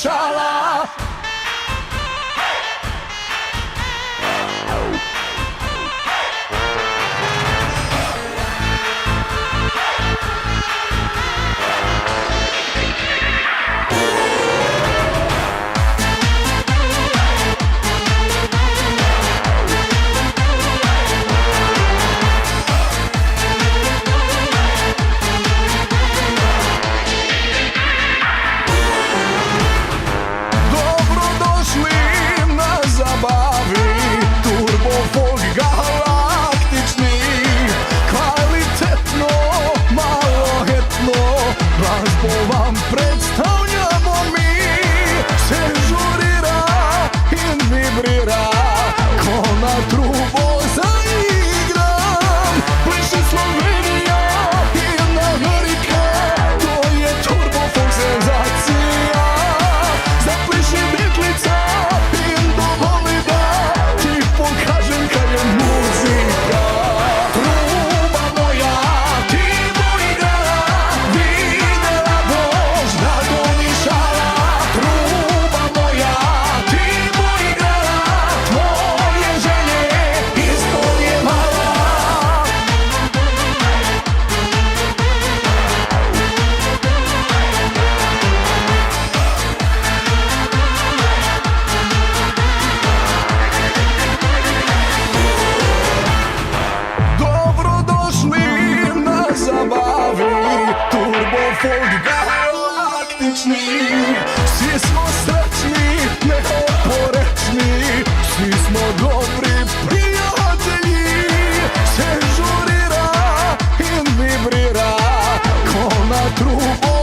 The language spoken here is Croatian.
šala. Vam predstavljamo mi, se žurira i vibrira, ko na trubo zaigram. Pliše Slovenija i Amerika, to je Turbo Folk senzacija. Zapliši Bitlica i dovoli da ti pokažem kad je muzika. Truba moja, ti moj igrala, videla Bož da doni šala. Truba moja, ti moj igrala, tvoje želje ispunjevala. Dobrodošli na zabavi, Turbo Folk galaktični. Svi smo srećni, neoporečni, svi smo dobri prijatelji. Se žurira i vibrira, ko na trubo